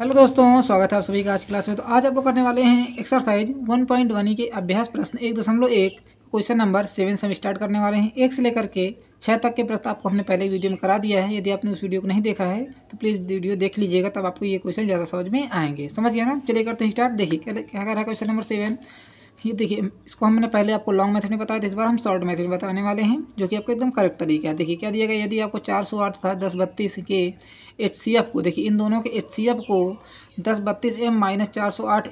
Hello दोस्तों, स्वागत है आप सभी का आज क्लास में। तो आज आप लोग करने वाले हैं एक्सरसाइज 1.1 के अभ्यास प्रश्न 1.1 क्वेश्चन नंबर 7 से हम स्टार्ट करने वाले हैं। 1 से लेकर के 6 तक के प्रश्न आपको हमने पहले वीडियो में करा दिया है। यदि आपने उस वीडियो को नहीं देखा है तो प्लीज़ वीडियो देख लीजिएगा, तब आपको ये क्वेश्चन ज़्यादा समझ में आएंगे। समझ गया ना? चलिए करते हैं स्टार्ट। देखिए क्या कह रहा है क्वेश्चन नंबर 7। ये देखिए, इसको हमने पहले आपको लॉन्ग मेथड में बताया था, इस बार हम शॉर्ट मेथड में बताने वाले हैं, जो कि आपको एकदम करेक्ट तरीका है। देखिए क्या दिया गया, यदि आपको 408 था 1032 के HCF को, देखिए इन दोनों के HCF को 1032m माइनस 408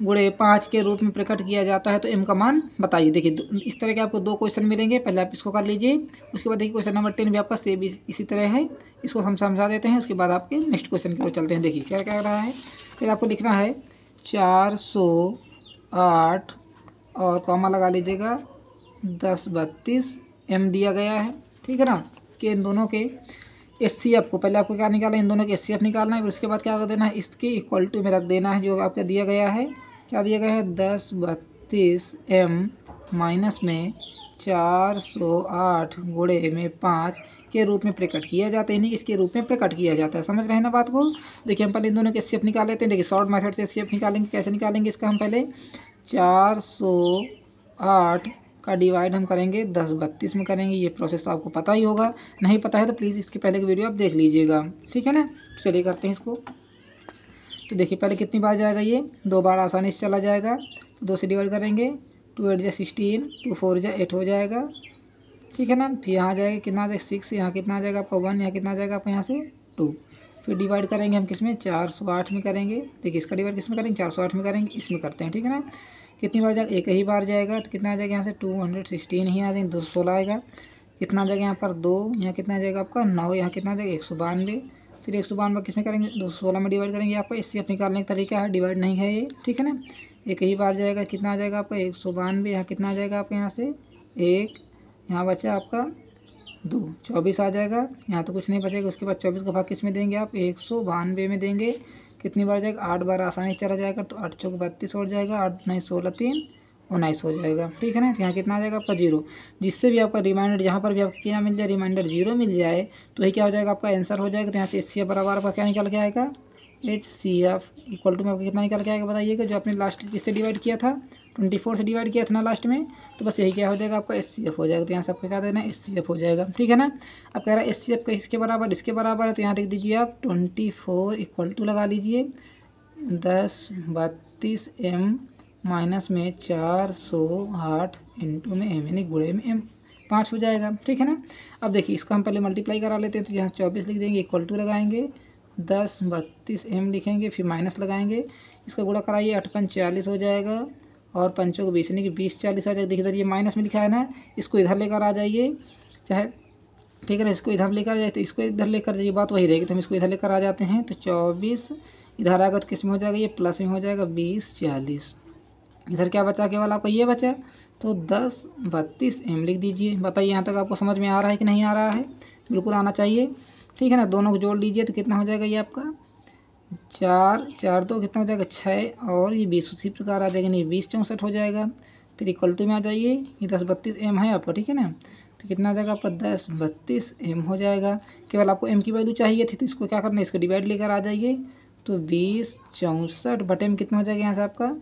गुणे 5 के रूप में प्रकट किया जाता है, तो m का मान बताइए। देखिए इस तरह के आपको दो क्वेश्चन मिलेंगे, पहले आप इसको कर लीजिए। उसके बाद देखिए क्वेश्चन नंबर 10 भी आपका सेम इसी तरह है, इसको हम समझा देते हैं। उसके बाद आपके नेक्स्ट क्वेश्चन की ओर चलते हैं। देखिए क्या कह रहा है, फिर आपको लिखना है 408 और कॉमा लगा लीजिएगा 1032m दिया गया है, ठीक है ना। कि इन दोनों के HCF को पहले आपको क्या निकालना है, इन दोनों के HCF निकालना है। फिर उसके बाद क्या कर देना है, इसके इक्वल टू में रख देना है जो आपका दिया गया है। क्या दिया गया है, 1032m माइनस में 408 गुणे में 5 के रूप में प्रकट किया जाता है, यानी इसके रूप में प्रकट किया जाता है। समझ रहे हैं ना बात को? देखिए हम पहले इन दोनों के HCF निकाल लेते हैं। देखिए शॉर्ट मेथड से HCF निकालेंगे। कैसे निकालेंगे इसका, हम पहले 408 का डिवाइड हम करेंगे 1032 में करेंगे। ये प्रोसेस तो आपको पता ही होगा, नहीं पता है तो प्लीज़ इसके पहले की वीडियो आप देख लीजिएगा, ठीक है ना। चलिए करते हैं इसको। तो देखिए पहले कितनी बार जाएगा, ये 2 बार आसानी से चला जाएगा। तो 2 से डिवाइड करेंगे, 2 8 16, 2 4 8 हो जाएगा, ठीक है ना। फिर यहाँ जाएगा कितना आ जाएगा 6, यहाँ कितना आ जाएगा आपका 1, यहाँ कितना आ जाएगा आपका यहाँ से 2। फिर डिवाइड करेंगे हम किस में, 408 में करेंगे। देखिए इसका डिवाइड किस में करेंगे, 408 में करेंगे, इसमें करते हैं, ठीक है ना। कितनी बार जाएगा, एक ही बार जाएगा, तो कितना आ जाएगा यहाँ से 216 ही आ जाएंगे, 216 आएगा। कितना आ जाएगा यहाँ पर 2, यहाँ कितना आ जाएगा आपका 9, यहाँ कितना आ जाएगा 192। फिर 192 किस में करेंगे, 216 में डिवाइड करेंगे। आपका HCF निकालने का तरीका है, डिवाइड नहीं है ये, ठीक है ना। एक ही बार जाएगा, कितना आ जाएगा आपका 192, यहाँ कितना आ जाएगा आपका यहाँ से 1, यहाँ बचा आपका 2, 24 आ जाएगा। यहाँ तो कुछ नहीं बचेगा। उसके बाद 24 का भाग किस में देंगे आप, 192 में देंगे। कितनी बार जाएगा, 8 बार आसानी से चला जाएगा, तो 8 चौक 32 हो जाएगा, 8 9 16 3 19 हो जाएगा, ठीक है ना। तो यहाँ कितना आ जाएगा आपका 0। जिससे भी आपका रिमाइंडर, जहाँ पर भी आपको क्या मिल जाए, रिमाइंडर 0 मिल जाए, तो ये क्या हो जाएगा आपका आंसर हो जाएगा। तो यहाँ से HCF बराबर आपका क्या निकल के आएगा, HCF इक्वल टू में आपको कितना निकल के आएगा बताइएगा। जो आपने लास्ट किससे डिवाइड किया था, 24 से डिवाइड किया था ना लास्ट में, तो बस यही क्या हो जाएगा आपका HCF हो जाएगा। तो यहाँ से आपको क्या देना है, HCF हो जाएगा, ठीक है ना। अब कह रहा है HCF का इसके बराबर इसके बराबर है, तो यहाँ लिख दीजिए आप 24 इक्वल टू लगा लीजिए 1032m माइनस में 408 इंटू में m, यानी गुणे में m 5 हो जाएगा, ठीक है ना। अब देखिए इसका हम पहले मल्टीप्लाई करा लेते हैं। तो यहाँ 24 लिख देंगे, इक्वल टू लगाएंगे 1032m लिखेंगे, फिर माइनस लगाएंगे। इसका गुणा कराइए, 8 5 40 हो जाएगा, और 5 को 20 यानी कि 20 40 आ जाएगा। देखिए इधर ये माइनस में लिखा है ना, इसको इधर लेकर आ जाइए, चाहे ठीक है ना। इसको इधर लेकर आ जाए, तो इसको इधर लेकर जाइए, बात वही रहेगी। तो हम इसको इधर लेकर आ जाते हैं। तो 24 इधर आएगा, तो किस में हो जाएगा, ये प्लस में हो जाएगा 20 40। इधर क्या बचा, केवल आपका ये बचा, तो 1032m लिख दीजिए। बताइए यहाँ तक आपको समझ में आ रहा है कि नहीं आ रहा है? बिल्कुल आना चाहिए, ठीक है ना। दोनों को जोड़ लीजिए, तो कितना हो जाएगा ये आपका 4 4 2 कितना हो जाएगा 6, और ये 20 उसी प्रकार आ जाएगा, नहीं 20 64 हो जाएगा। फिर इक्वल टू में आ जाइए, ये 1032m है आपका, ठीक है ना। तो कितना आ जाएगा आपका 1032m हो जाएगा। केवल आपको m की वैल्यू चाहिए थी, तो इसको क्या करना है, इसको डिवाइड लेकर आ जाइए। तो 20 64 बटे में कितना हो जाएगा यहाँ से आपका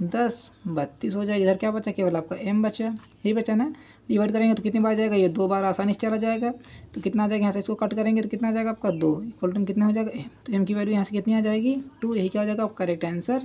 1032 हो जाएगा। इधर क्या बचा, केवल आपका m बचा, यही बचा ना। डिवाइड करेंगे तो कितनी बार जाएगा, ये 2 बार आसानी से चला जाएगा। तो कितना आ जाएगा यहाँ से, इसको कट करेंगे तो कितना आ जाएगा आपका 2, इक्वल टू कितना हो जाएगा m। तो m की वैल्यू यहाँ से कितनी आ जाएगी 2, यही क्या हो जाएगा आपका करेक्ट आंसर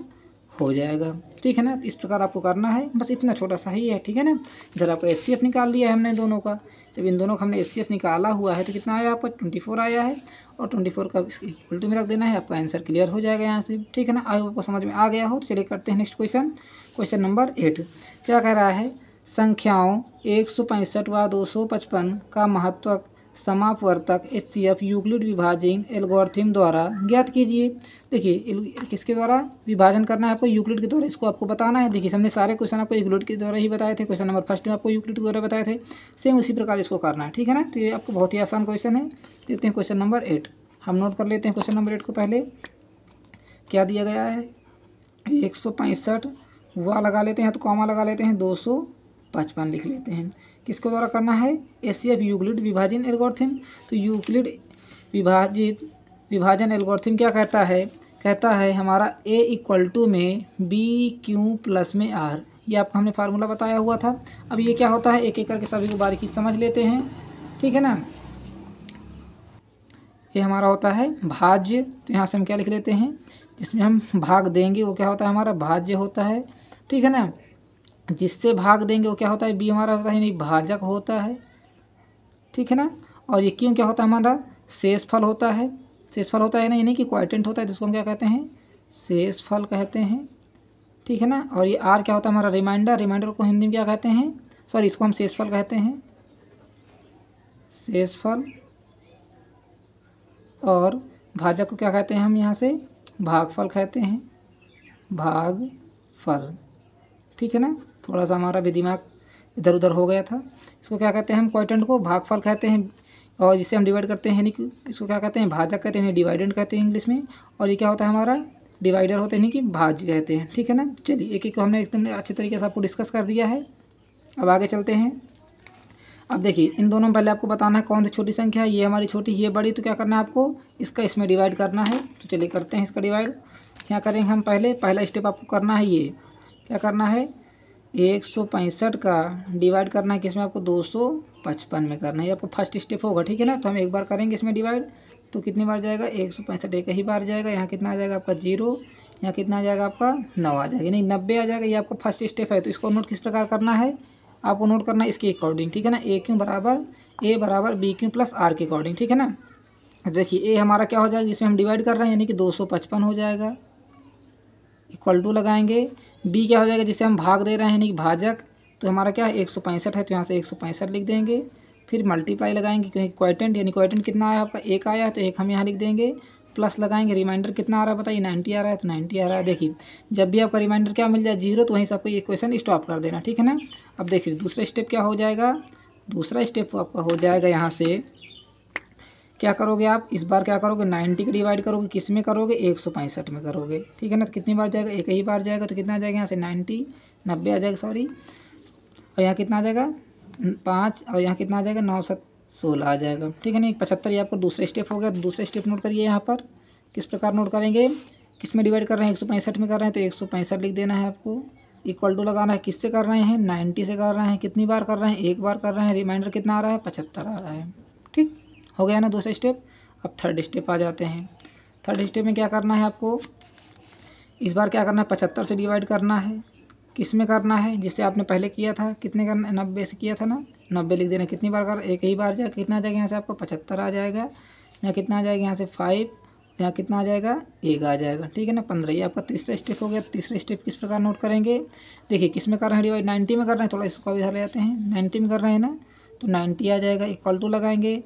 हो जाएगा, ठीक है ना। इस प्रकार आपको करना है, बस इतना छोटा सा ही है, ठीक है ना। इधर आपका HCF निकाल लिया है हमने दोनों का। जब इन दोनों का हमने HCF निकाला हुआ है, तो कितना आया आपका 24 आया है, और 24 का इक्वल टू में रख देना है। आपका आंसर क्लियर हो जाएगा यहाँ से, ठीक है ना। आगे आपको समझ में आ गया हो तो चलिए करते हैं नेक्स्ट क्वेश्चन। क्वेश्चन नंबर 8 क्या कह रहा है, संख्याओं 165 व 255 का महत्व समापवर्तक HCF यूक्लिड विभाजन एल्गोरिथम द्वारा ज्ञात कीजिए। देखिए किसके द्वारा विभाजन करना है आपको, यूक्लिड के द्वारा, इसको आपको बताना है। देखिए हमने सारे क्वेश्चन आपको यूक्लिड के द्वारा ही बताए थे। क्वेश्चन नंबर फर्स्ट में आपको यूक्लिड के द्वारा बताए थे, सेम उसी प्रकार इसको करना है, ठीक है ना। तो ये आपको बहुत ही आसान क्वेश्चन है। देखते हैं क्वेश्चन नंबर 8, हम नोट कर लेते हैं क्वेश्चन नंबर 8 को। पहले क्या दिया गया है, 165 वह लगा लेते हैं, तो कॉमा लगा लेते हैं, 255 लिख लेते हैं। किसके द्वारा करना है, HCF यूक्लिड विभाजन एल्गोरिथम। तो यूक्लिड विभाजन एल्गोरिथम क्या कहता है, कहता है हमारा A इक्वल टू में BQ+ में R, ये आपका हमने फार्मूला बताया हुआ था। अब ये क्या होता है एक एक करके सभी को बारीकी समझ लेते हैं, ठीक है ना। ये हमारा होता है भाज्य, तो यहाँ से हम क्या लिख लेते हैं, जिसमें हम भाग देंगे वो क्या होता है हमारा भाज्य होता है, ठीक है ना। जिससे भाग देंगे वो क्या होता है B हमारा होता है नहीं भाजक होता है, ठीक है ना। और ये क्यों क्या होता है हमारा शेषफल होता है, शेषफल होता है ना, यानी कि क्वोटिएंट होता है, जिसको हम क्या कहते हैं शेषफल कहते हैं, ठीक है ना। और ये R क्या होता है हमारा रिमाइंडर, रिमाइंडर को हिंदी में क्या कहते हैं, सॉरी इसको हम शेषफल कहते हैं, शेषफल। और भाजक को क्या कहते हैं हम यहाँ से भागफल कहते हैं, भागफल, ठीक है ना। थोड़ा सा हमारा भी दिमाग इधर उधर हो गया था। इसको क्या कहते हैं हम क्वोटिएंट को भागफल कहते हैं, और जिससे हम डिवाइड करते हैं यानी कि इसको क्या कहते हैं भाजक कहते हैं, डिवाइडेंड कहते हैं इंग्लिश में। और ये क्या होता है हमारा डिवाइडर होते हैं कि भाज्य कहते हैं, ठीक है ना। चलिए एक एक को हमने एकदम अच्छे तरीके से आपको डिस्कस कर दिया है। अब आगे चलते हैं। अब देखिए इन दोनों में पहले आपको बताना है कौन सी छोटी संख्या है, ये हमारी छोटी ये बड़ी, तो क्या करना है आपको इसका इसमें डिवाइड करना है। तो चलिए करते हैं इसका डिवाइड। क्या करेंगे हम पहला स्टेप आपको करना है, ये क्या करना है 165 का डिवाइड करना है किसमें आपको 255 में करना है, ये आपको फर्स्ट स्टेप होगा, ठीक है ना। तो हम एक बार करेंगे इसमें डिवाइड, तो कितनी बार जाएगा 165 एक ही बार जाएगा, यहाँ कितना आ जाएगा आपका 0, यहाँ कितना आ जाएगा आपका 9 आ जाएगा, नहीं 90 आ जाएगा। ये आपका फर्स्ट स्टेप है। तो इसको नोट किस प्रकार करना है आपको नोट करना है इसके अकॉर्डिंग, ठीक है ना। A बराबर BQ+ R के अकॉर्डिंग, ठीक है ना। देखिए A हमारा क्या हो जाएगा जिसमें हम डिवाइड कर रहे हैं यानी कि 255 हो जाएगा, इक्वल टू लगाएंगे। B क्या हो जाएगा जिसे हम भाग दे रहे हैं यानी कि भाजक, तो हमारा क्या है 165 है, तो यहाँ से 165 लिख देंगे। फिर मल्टीप्लाई लगाएंगे क्योंकि क्वोटिएंट यानी क्वोटिएंट कितना आया आपका 1 आया है, तो 1 हम यहाँ लिख देंगे। प्लस लगाएंगे, रिमाइंडर कितना आ रहा है बताइए 90 आ रहा है, तो 90 आ रहा है। देखिए जब भी आपका रिमाइंडर क्या मिल जाए 0, तो वहीं से आपको ये क्वेश्चन स्टॉप कर देना, ठीक है ना। अब देखिए दूसरा स्टेप क्या हो जाएगा, दूसरा स्टेप आपका हो जाएगा यहाँ से क्या करोगे आप इस बार क्या करोगे 90 को डिवाइड करोगे किस में करोगे 165 में करोगे, ठीक है ना। तो कितनी बार जाएगा एक ही बार जाएगा, तो कितना आ जाएगा यहाँ से 90 आ जाएगा सॉरी, और यहाँ कितना आ जाएगा 5, और यहाँ कितना आ जाएगा 9 7 16 आ जाएगा, ठीक है ना। 75 ये आपको दूसरा स्टेप हो गया। दूसरा स्टेप नोट करिए यहाँ पर किस प्रकार नोट करेंगे, किस में डिवाइड कर रहे हैं 165 में कर रहे हैं, तो 165 लिख देना है आपको। इक्वल टू लगाना है, किससे कर रहे हैं 90 से कर रहे हैं, कितनी बार कर रहे हैं एक बार कर रहे हैं, रिमाइंडर कितना आ रहा है 75 आ रहा है, ठीक हो गया ना दूसरा स्टेप। अब थर्ड स्टेप आ जाते हैं। थर्ड स्टेप में क्या करना है आपको इस बार क्या करना है 75 से डिवाइड करना है, किस में करना है जिससे आपने पहले किया था, कितने करना 90 से किया था ना, 90 लिख देना। कितनी बार कर एक ही बार जाएगा, कितना आ जाएगा यहाँ से आपको 75 आ जाएगा, यहाँ कितना आ जाएगा यहाँ से 5, यहाँ कितना आ जाएगा 1 आ जाएगा, ठीक है ना 15। ये आपका तीसरा स्टेप हो गया। तीसरा स्टेप किस प्रकार नोट करेंगे, देखिए किस में कर रहे हैं डिवाइड 90 में कर रहे हैं, थोड़ा इसको भी इधर ले जाते हैं, 90 में कर रहे हैं ना, तो 90 आ जाएगा। इक्वल टू लगाएंगे,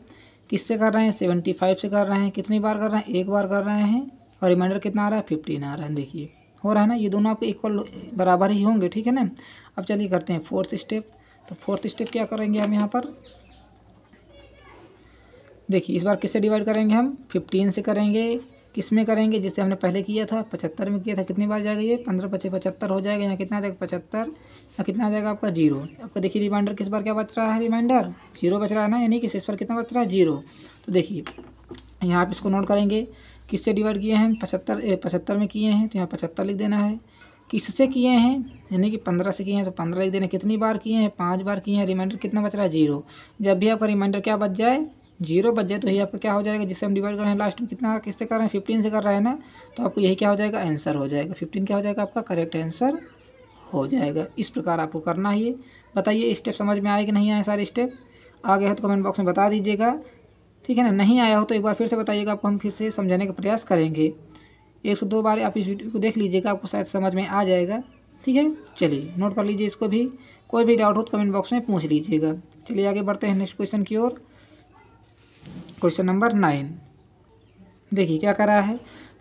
किससे कर रहे हैं 75 से कर रहे हैं, कितनी बार कर रहे हैं एक बार कर रहे हैं, और रिमाइंडर कितना आ रहा है 15 आ रहा है। देखिए हो रहा है ना, ये दोनों आपके इक्वल बराबर ही होंगे, ठीक है ना। अब चलिए करते हैं फोर्थ स्टेप। तो फोर्थ स्टेप क्या करेंगे हम यहाँ पर, देखिए इस बार किससे डिवाइड करेंगे हम 15 से करेंगे, किस में करेंगे जिससे हमने पहले किया था 75 में किया था, कितनी बार जाएगा ये 15 × 75 हो जाएगा। यहाँ कितना आ जाएगा 75, यहाँ कितना आ जाएगा आपका 0। आपका देखिए रिमाइंडर किस बार क्या बच रहा है, रिमाइंडर 0 बच रहा है ना, यानी कि इस पर कितना बच रहा है 0। तो देखिए यहाँ आप इसको नोट करेंगे, किससे डिवाइड किए हैं 75 में किए हैं, तो यहाँ 75 लिख देना है। किससे किए हैं यानी कि 15 से किए हैं, तो 15 लिख देना। कितनी बार किए हैं 5 बार किए हैं, रिमाइंडर कितना बच रहा है 0। जब भी आपका रिमाइंडर क्या बच जाए 0 बच जाए, तो यही आपका क्या हो जाएगा जिससे हम डिवाइड कर रहे हैं लास्ट में कितना किससे कर रहे हैं 15 से कर रहे हैं ना, तो आपको यही क्या हो जाएगा आंसर हो जाएगा 15 क्या हो जाएगा आपका करेक्ट आंसर हो जाएगा। इस प्रकार आपको करना है। ये बताइए स्टेप समझ में आए कि नहीं आए, सारे स्टेप आ गए हो तो कमेंट बॉक्स में बता दीजिएगा, ठीक है ना। नहीं आया हो तो एक बार फिर से बताइएगा, आपको हम फिर से समझाने का प्रयास करेंगे। 102 बार आप इस वीडियो को देख लीजिएगा, आपको शायद समझ में आ जाएगा, ठीक है। चलिए नोट कर लीजिए इसको भी, कोई भी डाउट हो तो कमेंट बॉक्स में पूछ लीजिएगा। चलिए आगे बढ़ते हैं नेक्स्ट क्वेश्चन की ओर। क्वेश्चन नंबर 9 देखिए क्या कर रहा है,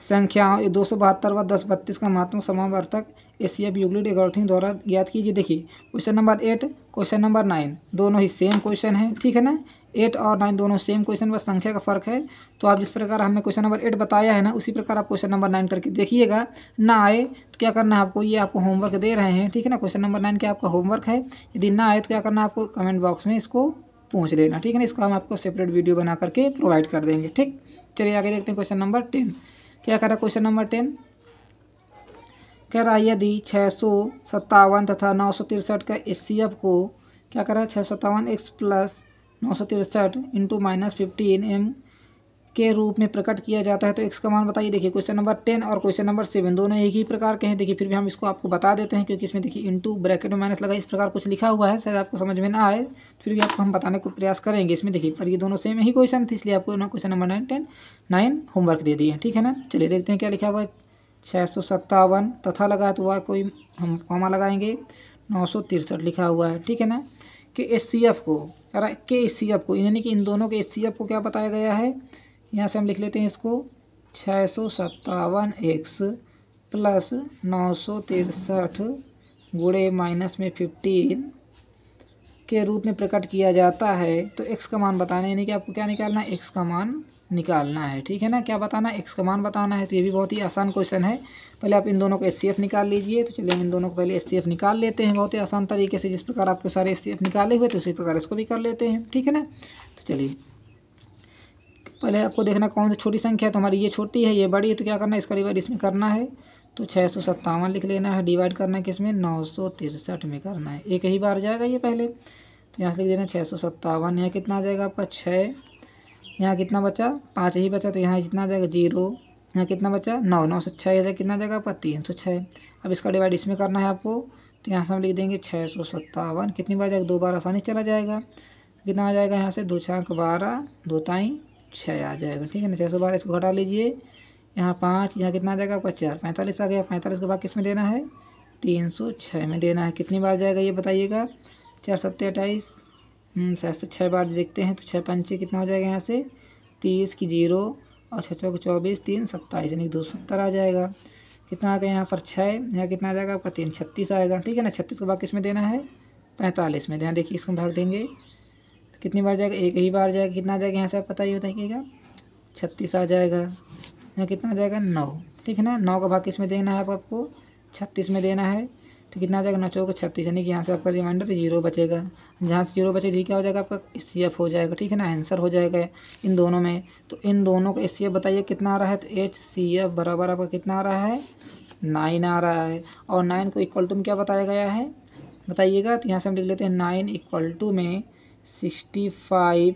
संख्याओं 272 व 1032 का महत्वपूर्ण समावर्तक एचसीएफ यूक्लिड एल्गोरिथम द्वारा ज्ञात कीजिए। देखिए क्वेश्चन नंबर 8 क्वेश्चन नंबर 9 दोनों ही सेम क्वेश्चन है, ठीक है ना। 8 और 9 दोनों सेम क्वेश्चन, बस संख्या का फर्क है। तो आप जिस प्रकार हमने क्वेश्चन नंबर 8 बताया है ना, उसी प्रकार आप क्वेश्चन नंबर 9 करके देखिएगा। ना आए तो क्या करना है आपको, ये आपको होमवर्क दे रहे हैं, ठीक है ना। क्वेश्चन नंबर 9 क्या आपका होमवर्क है। यदि ना आए तो क्या करना है आपको कमेंट बॉक्स में इसको पूछ लेना, ठीक है ना। इसको हम आपको सेपरेट वीडियो बना करके प्रोवाइड कर देंगे, ठीक। चलिए आगे देखते हैं क्वेश्चन नंबर 10 क्या कह रहा है क्वेश्चन नंबर 10, कह रहा है यदि 657 तथा 963 का HCF को क्या कह रहा है 657 x प्लस 963 इंटू -15 m के रूप में प्रकट किया जाता है तो x का मान बताइए। देखिए क्वेश्चन नंबर 10 और क्वेश्चन नंबर 7 दोनों एक ही प्रकार के हैं। देखिए फिर भी हम इसको आपको बता देते हैं क्योंकि इसमें देखिए इंटू ब्रैकेट में माइनस लगा इस प्रकार कुछ लिखा हुआ है, शायद आपको समझ में ना आए, फिर भी आपको हम बताने को प्रयास करेंगे इसमें। देखिए पर ये दोनों सेम ही क्वेश्चन थे, इसलिए आपको क्वेश्चन नंबर 9 होमवर्क दे दिए, ठीक है ना। चलिए देखते हैं क्या लिखा हुआ है। 657 तथा लगा तो वह कोई हम कॉमा लगाएंगे, 963 लिखा हुआ है, ठीक है ना। कि HCF को के HCF को यानी कि इन दोनों के HCF को क्या बताया गया है, यहाँ से हम लिख लेते हैं इसको 657x प्लस 963 गुणे -15 के रूप में प्रकट किया जाता है। तो x का मान बताना है, यानी कि आपको क्या निकालना है, x का मान निकालना है, ठीक है ना। क्या बताना है, x का मान बताना है। तो ये भी बहुत ही आसान क्वेश्चन है। पहले आप इन दोनों को HCF निकाल लीजिए। तो चलिए हम इन दोनों को पहले HCF निकाल लेते हैं बहुत ही आसान तरीके से, जिस प्रकार आपके सारे HCF निकाले हुए तो उसी प्रकार इसको भी कर लेते हैं, ठीक है ना। तो चलिए पहले आपको देखना कौन सी छोटी संख्या है, तो हमारी ये छोटी है ये बड़ी है, तो क्या करना है इसका डिवाइड इसमें करना है। तो 657 लिख लेना है, डिवाइड करना है किसमें 963 में करना है, एक ही बार जाएगा ये पहले। तो यहाँ से लिख देना 657, यहाँ कितना आ जाएगा आपका 6, यहाँ कितना बचा 5 ही बचा, तो यहाँ जितना आ जाएगा 0, यहाँ कितना बचा 9, 9 से 6 जाएगा कितना आ जाएगा आपका 306। अब इसका डिवाइड इसमें करना है आपको, तो यहाँ से हम लिख देंगे 657, कितनी बार जाएगा 2 बार आसानी चला जाएगा, तो कितना आ जाएगा यहाँ से 2 छाक 12, 2 ताई 6 आ जाएगा, ठीक है ना। 612 इसको घटा लीजिए, यहाँ 5, यहाँ कितना आ जाएगा आपका 4, 45 आ गया। 45 के बाद किस में देना है 306 में देना है, कितनी बार जाएगा ये बताइएगा 4 7 28, 6 बार देखते हैं। तो 6 पंचे कितना हो जाएगा यहाँ से 30 की 0 और 6 चौक 24, 3 27 यानी 270 आ जाएगा। कितना आ गया यहाँ पर 6, यहाँ कितना आ जाएगा आपका 3 36 आएगा, ठीक है ना। 36 के बाद किस में देना है 45 में, ध्यान देखिए इसको भाग देंगे तो कितनी बार जाएगा, एक ही बार जाएगा, कितना आ जाएगा यहाँ से आप बताइए बताइएगा 36 आ जाएगा। यहाँ कितना आ जाएगा 9, ठीक है ना। 9 का भाग किस में देना है आपको 36 में देना है, तो कितना आ जाएगा 9 चौक 36 यानी कि यहाँ से आपका रिमाइंडर 0 बचेगा। जहाँ से 0 बचे क्या हो जाएगा आपका HCF हो जाएगा, ठीक है ना। आंसर हो जाएगा इन दोनों में। तो इन दोनों का HCF बताइए कितना आ रहा है, तो HCF बराबर आपका कितना आ रहा है 9 आ रहा है। और 9 को इक्वल टू में क्या बताया गया है बताइएगा, तो यहाँ से हम लिख लेते हैं 9 इक्वल टू में 65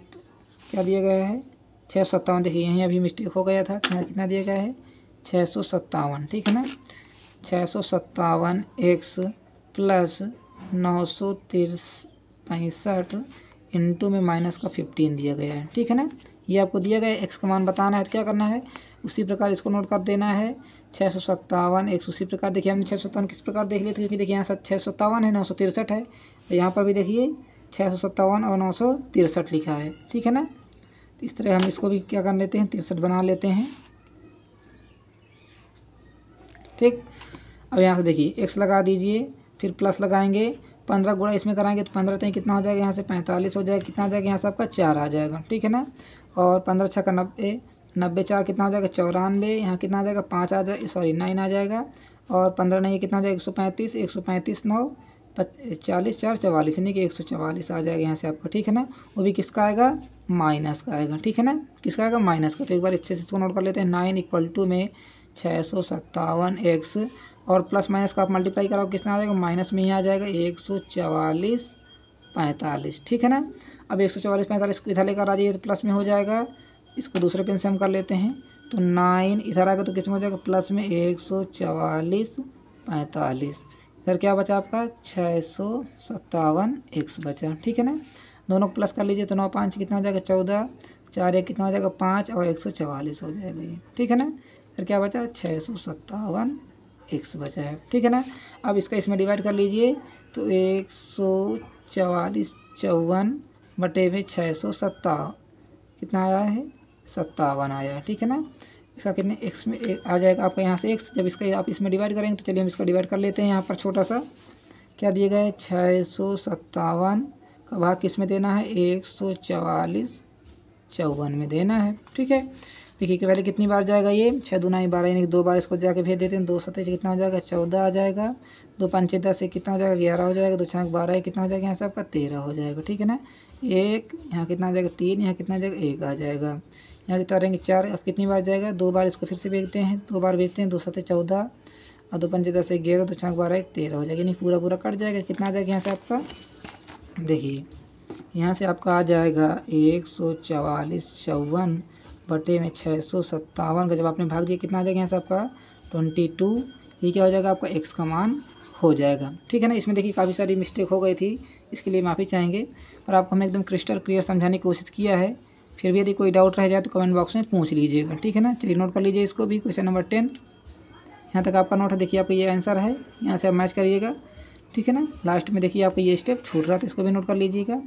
क्या दिया गया है 657, देखिए यहीं अभी मिस्टेक हो गया था, यहाँ कितना दिया गया है 657, ठीक है ना। 657 x प्लस 963 इंटू में माइनस का 15 दिया गया है, ठीक है ना। ये आपको दिया गया है, x का मान बताना है, तो क्या करना है उसी प्रकार इसको नोट कर देना है। 657 x उसी प्रकार देखिए हमने 657 किस प्रकार देख लिया था, क्योंकि देखिए यहाँ 657 है 963 है, और यहाँ पर भी देखिए 657 और 963 लिखा है, ठीक है ना। तो इस तरह हम इसको भी क्या कर लेते हैं 63 बना लेते हैं, ठीक। अब यहाँ से देखिए x लगा दीजिए, फिर प्लस लगाएंगे, 15 गुणा इसमें कराएंगे तो 15 तक कितना हो जाएगा यहाँ से 45 हो जाएगा, कितना आ जाएगा यहाँ से आपका 4 आ जाएगा, ठीक है ना। और 15 छः का 90, 90 4 कितना हो जाएगा 94, यहाँ कितना आ जाएगा 5 आ जाएगा, सॉरी 9 आ जाएगा। और 15 नहीं कितना हो जाएगा 135, 135 9 40 4 44 यानी कि 144 आ जाएगा यहाँ से आपका, ठीक है ना। वो भी किसका आएगा माइनस का आएगा, ठीक है ना, किसका आएगा माइनस का। तो एक बार अच्छे से इसको नोट कर लेते हैं। 9 इक्वल टू में 657 x और प्लस माइनस का आप मल्टीप्लाई कराओ कितना आ जाएगा माइनस में ही आ जाएगा 144 45, ठीक है ना। अब 144 45 को इधर लेकर आ जाइए तो प्लस में हो जाएगा, इसको दूसरे पेन से हम कर लेते हैं। तो 9 इधर आएगा तो किसमें हो जाएगा प्लस में 144 45, इधर क्या बचा आपका 657 x बचा, ठीक है ना। दोनों को प्लस कर लीजिए तो 9 5 कितना हो जाएगा 14, 4 1 कितना हो जाएगा 5 और 144 हो जाएगा ये, ठीक है ना। फिर क्या बचा 657 x बचा है, ठीक है ना। अब इसका इसमें डिवाइड कर लीजिए तो 144 54 बटे में 657 कितना आया है 57 आया है, ठीक है ना। इसका कितने x में आ जाएगा आपका यहाँ से x, जब इसका आप इसमें डिवाइड करेंगे तो चलिए हम इसका डिवाइड कर लेते हैं। यहाँ पर छोटा सा क्या दिया गया है 657 का भाग किस में देना है 144 54 में देना है, ठीक है। देखिए कि पहले कितनी बार जाएगा ये 6 दूना 12 यानी कि 2 बार इसको जाके भेज देते हैं। 2 7 कितना हो जाएगा 14 आ जाएगा, 2 5 10 से कितना हो जाएगा 11 हो जाएगा, 2 6 12 कितना हो जाएगा यहाँ से आपका 13 हो जाएगा, ठीक है ना। 1 यहाँ कितना आ जाएगा 3, यहाँ कितना आ जाएगा 1 आ जाएगा, यहाँ कितना रहेंगे 4, अब कितनी बार जाएगा 2 बार, इसको फिर से भेजते हैं, 2 बार भेजते हैं, 2 7 14 और 2 5 10 11, 2 6 12 1 13 हो जाएगा, नहीं पूरा पूरा कट जाएगा। कितना आ जाएगा यहाँ से आपका, देखिए यहाँ से आपका आ जाएगा 144 बटे में 657 का जब आपने भाग दिया कितना आ जाएगा यहाँ से आपका 22। ये क्या हो जाएगा आपका x का मान हो जाएगा, ठीक है ना। इसमें देखिए काफ़ी सारी मिस्टेक हो गई थी, इसके लिए माफ़ी चाहेंगे, पर आपको हमने एकदम क्रिस्टल क्लियर समझाने की कोशिश किया है। फिर भी यदि कोई डाउट रह जाए तो कमेंट बॉक्स में पूछ लीजिएगा, ठीक है ना। चलिए नोट कर लीजिए इसको भी, क्वेश्चन नंबर 10 यहाँ तक आपका नोट है। देखिए आपका ये आंसर है, यहाँ से आप मैच करिएगा, ठीक है ना। लास्ट में देखिए आपका ये स्टेप छूट रहा था, इसको भी नोट कर लीजिएगा।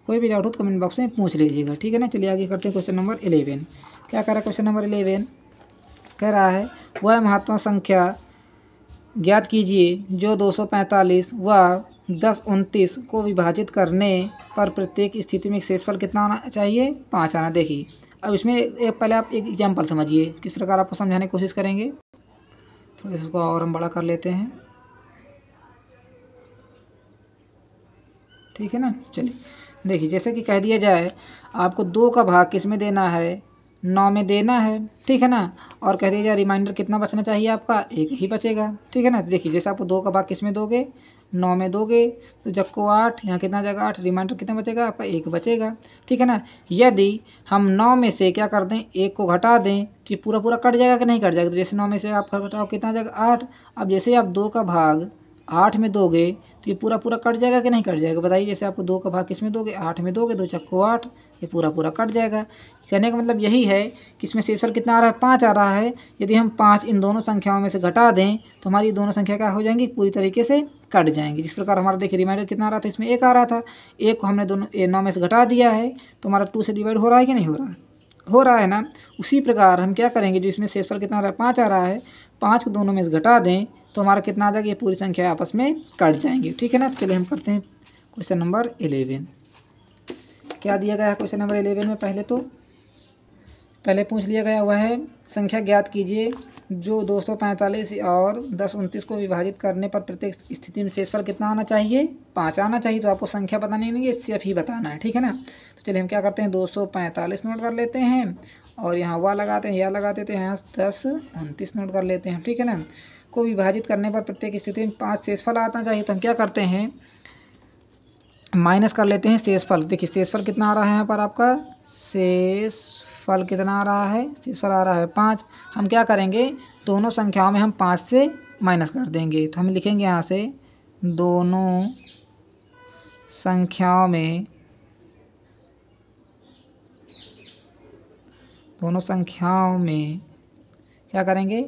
कोई भी डाउट हो तो कमेंट बॉक्स में पूछ लीजिएगा, ठीक है ना। चलिए आगे करते हैं क्वेश्चन नंबर 11। क्या कर रहा है क्वेश्चन नंबर 11, कह रहा है वह महत्वपूर्ण संख्या ज्ञात कीजिए जो 245 व 1029 को विभाजित करने पर प्रत्येक स्थिति में शेषफल कितना आना चाहिए, 5 आना। देखिए अब इसमें एक पहले आप एक एग्जाम्पल समझिए, किस प्रकार आपको समझाने की कोशिश करेंगे। तो इसको और हम बड़ा कर लेते हैं, ठीक है ना। चलिए देखिए जैसे कि कह दिया जाए आपको 2 का भाग किस में देना है, 9 में देना है, ठीक है ना। और कह दिया जाए रिमाइंडर कितना बचना चाहिए आपका, 1 ही बचेगा, ठीक है ना। तो देखिए जैसे आपको 2 का भाग किस में दोगे, 9 में दोगे, तो जब को 8, यहाँ कितना जाएगा 8, रिमाइंडर कितना बचेगा आपका 1 बचेगा, ठीक है ना। यदि हम 9 में से क्या कर दें 1 को घटा दें तो ये पूरा पूरा कट जाएगा कि नहीं कट जाएगा। तो जैसे 9 में से आप घटाओ कितना जाएगा 8। अब जैसे आप 2 का भाग 8 में दोगे तो ये पूरा पूरा कट जाएगा कि नहीं कट जाएगा, बताइए। जैसे आपको 2 का भाग किस में दोगे, 8 में दोगे, 2 चक्को 8, ये पूरा पूरा कट जाएगा। कहने का मतलब यही है कि इसमें शेषफल कितना आ रहा है, 5 आ रहा है। यदि हम 5 इन दोनों संख्याओं में से घटा दें तो हमारी दोनों संख्या क्या हो जाएंगी, पूरी तरीके से कट जाएंगी। जिस प्रकार हमारा देखिए रिमाइंडर कितना आ रहा था, इसमें 1 आ रहा था, 1 को हमने दोनों 9 में से घटा दिया है तो हमारा 2 से डिवाइड हो रहा है कि नहीं हो रहा है, हो रहा है ना। उसी प्रकार हम क्या करेंगे, जो इसमें शेषफल कितना आ रहा है 5 आ रहा है, 5 को दोनों में से घटा दें तो हमारा कितना आ जाएगा, ये पूरी संख्या आपस में कट जाएंगी, ठीक है ना। चलिए हम करते हैं क्वेश्चन नंबर 11। क्या दिया गया है क्वेश्चन नंबर 11 में, पहले पूछ लिया गया वह है संख्या ज्ञात कीजिए जो 245 और 1029 को विभाजित करने पर प्रत्येक स्थिति में शेषफल कितना आना चाहिए, 5 आना चाहिए। तो आपको संख्या बतानी नहीं है, सिर्फ ही बताना है, ठीक है ना। तो चलिए हम क्या करते हैं 245 नोट कर लेते हैं और यहाँ वह लगाते हैं, यह लगा देते हैं, यहाँ 1029 नोट कर लेते हैं, ठीक है ना। को विभाजित करने पर प्रत्येक स्थिति में 5 शेषफल आना चाहिए। तो हम क्या करते हैं माइनस कर लेते हैं शेषफल। देखिए शेषफल कितना आ रहा है यहाँ पर आपका, शेषफल कितना आ रहा है, शेषफल आ रहा है 5। हम क्या करेंगे दोनों संख्याओं में हम 5 से माइनस कर देंगे। तो हम लिखेंगे यहाँ से दोनों संख्याओं में क्या करेंगे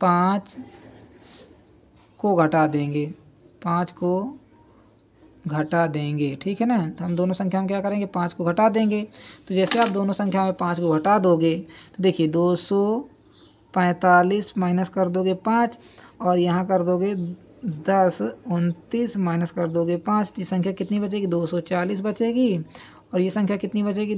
5 को घटा देंगे, 5 को घटा देंगे, ठीक है ना। तो हम दोनों संख्या में क्या करेंगे 5 को घटा देंगे। तो जैसे आप दोनों संख्या में 5 को घटा दोगे तो देखिए 245 माइनस कर दोगे 5 और यहाँ कर दोगे 1029 माइनस कर दोगे 5, ये संख्या कितनी बचेगी 240 बचेगी। और ये संख्या कितनी बचेगी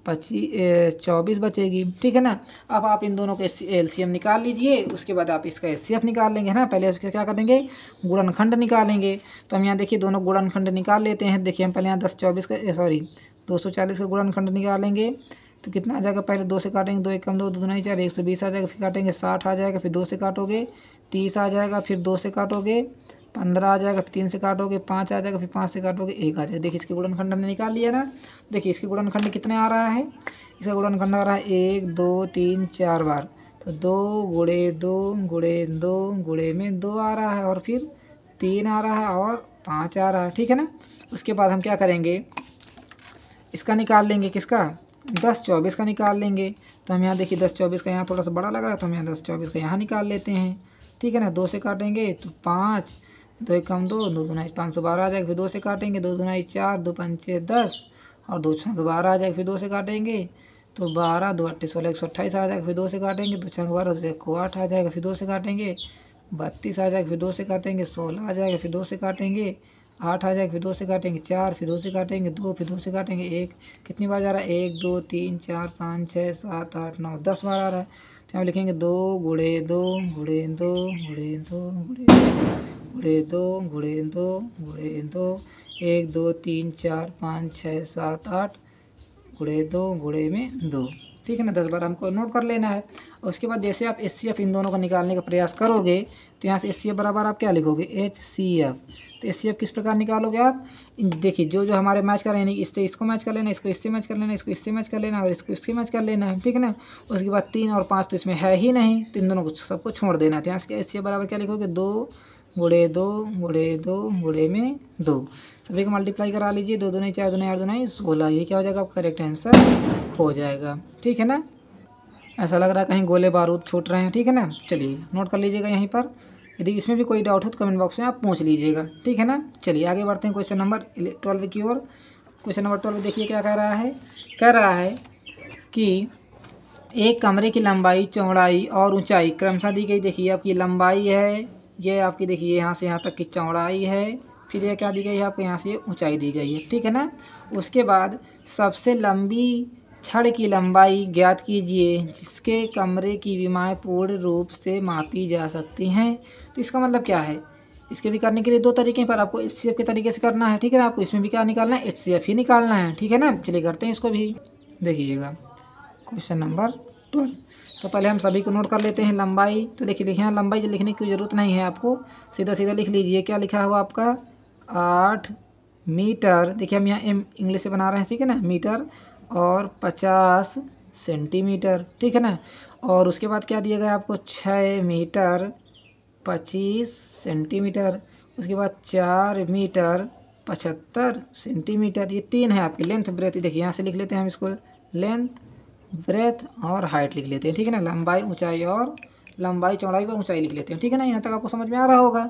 24 बचेगी, ठीक है ना। अब आप इन दोनों के एलसीएम निकाल लीजिए, उसके बाद आप इसका एचसीएफ निकाल लेंगे, है ना। पहले उसके क्या करेंगे गुणनखंड निकालेंगे। तो हम यहाँ देखिए दोनों गुणनखंड निकाल लेते हैं। देखिए हम पहले यहाँ 240 का गुणनखंड निकालेंगे तो कितना आ जाएगा, पहले 2 से काटेंगे, 2 1 2 2 2 4 120 आ जाएगा, फिर काटेंगे 60 आ जाएगा, फिर 2 से काटोगे 30 आ जाएगा, फिर 2 से काटोगे 15 आ जाएगा, फिर 3 से काटोगे 5 आ जाएगा, फिर 5 से काटोगे 1 आ जाएगा। देखिए इसके गुणनखंड हमने निकाल लिया ना। देखिए इसके गुणनखंड कितने आ रहा है, इसका गुणनखंड आ रहा है 1 2 3 4 बार। तो 2 गुणे 2 गुणे 2 गुणे में 2 आ रहा है और फिर 3 आ रहा है और 5 आ रहा है, ठीक है ना। उसके बाद हम क्या करेंगे इसका निकाल लेंगे, किसका 1024 का निकाल लेंगे। तो हम यहाँ देखिए 1024 का यहाँ थोड़ा सा बड़ा लग रहा है तो हम यहाँ 1024 का यहाँ निकाल लेते हैं, ठीक है ना। 2 से काटेंगे तो 5, 2 1 2 2 2 512 आ जाएगा, फिर 2 से काटेंगे 2 2 4 2 5 10 और 2 6 12 आ जाएगा, फिर 2 से काटेंगे तो 12 2 8 16 128 आ जाएगा, फिर 2 से काटेंगे 2 6 12 2 1 8 आ जाएगा, फिर 2 से काटेंगे 32 आ जाएगा, फिर 2 से काटेंगे 16 आ जाएगा, फिर 2 से काटेंगे 8 आ जाएगा, फिर 2 से काटेंगे 4, फिर 2 से काटेंगे 2, फिर 2 से काटेंगे 1। कितनी बार जा रहा है 1 2 3 4 5 6 7 8 9 10 बार आ रहा है। तो यहाँ लिखेंगे 2 गुणे 2 गुणे 2 गुणे 2 गुणे 2 गुणे 2 गुणे 2 1 2 3 4 5 6 7 8 गुणे 2 गुणे में 2, ठीक है ना। 10 बार हमको नोट कर लेना है। उसके बाद जैसे आप HCF इन दोनों को निकालने का प्रयास करोगे तो यहाँ से HCF बराबर आप क्या लिखोगे, HCF। तो HCF किस प्रकार निकालोगे आप, देखिए जो जो हमारे मैच कर रहे हैं, इससे इसको मैच कर लेना, इसको इससे मैच कर लेना, इसको इससे मैच कर लेना और इसको इससे मैच कर लेना है, ठीक है ना। उसके बाद 3 और 5 तो इसमें है ही नहीं, तो इन दोनों को सबको छोड़ देना है। तो यहाँ से HCF बराबर क्या लिखोगे, 2 गुणे 2 गुणे 2 गुणे में 2। सभी को मल्टीप्लाई करा लीजिए, 2 दूनी 4 दूनी 8 दूनी 16, ये क्या हो जाएगा आपका करेक्ट आंसर हो जाएगा, ठीक है ना। ऐसा लग रहा है कहीं गोले बारूद छूट रहे हैं, ठीक है ना। चलिए नोट कर लीजिएगा यहीं पर, यदि इसमें भी कोई डाउट हो तो कमेंट बॉक्स में आप पूछ लीजिएगा, ठीक है ना। चलिए आगे बढ़ते हैं क्वेश्चन नंबर 12 की ओर। क्वेश्चन नंबर 12 देखिए क्या कह रहा है, कह रहा है कि एक कमरे की लंबाई, चौड़ाई और ऊंचाई क्रमशः दी गई। देखिए आपकी लंबाई है, ये आपकी देखिए यहाँ से यहाँ तक की चौड़ाई है, फिर ये क्या दी गई है आपको, यहाँ से ऊंचाई दी गई है, ठीक है ना। उसके बाद सबसे लंबी छड़ की लंबाई ज्ञात कीजिए जिसके कमरे की विमाएँ पूर्ण रूप से मापी जा सकती हैं। तो इसका मतलब क्या है, इसके भी करने के लिए 2 तरीके पर आपको HCF के तरीके से करना है, ठीक है ना। आपको इसमें भी क्या निकालना है, HCF ही निकालना है, ठीक है ना। चलिए करते हैं इसको भी। देखिएगा क्वेश्चन नंबर 12, तो पहले हम सभी को नोट कर लेते हैं लंबाई। तो देखिए यहाँ लंबाई लिखने की ज़रूरत नहीं है, आपको सीधा सीधा लिख लीजिए। क्या लिखा हुआ आपका 8 मीटर, देखिए हम यहाँ इंग्लिश से बना रहे हैं, ठीक है ना, मीटर और 50 सेंटीमीटर, ठीक है ना। और उसके बाद क्या दिया गया आपको 6 मीटर 25 सेंटीमीटर, उसके बाद 4 मीटर 75 सेंटीमीटर, ये 3 है आपकी लेंथ ब्रेथ। देखिए यहाँ से लिख लेते हैं हम इसको, लेंथ ब्रेथ और हाइट लिख लेते हैं, ठीक है ना। लंबाई ऊंचाई और लंबाई चौड़ाई व ऊंचाई लिख लेते हैं, ठीक है ना। यहाँ तक आपको समझ में आ रहा होगा।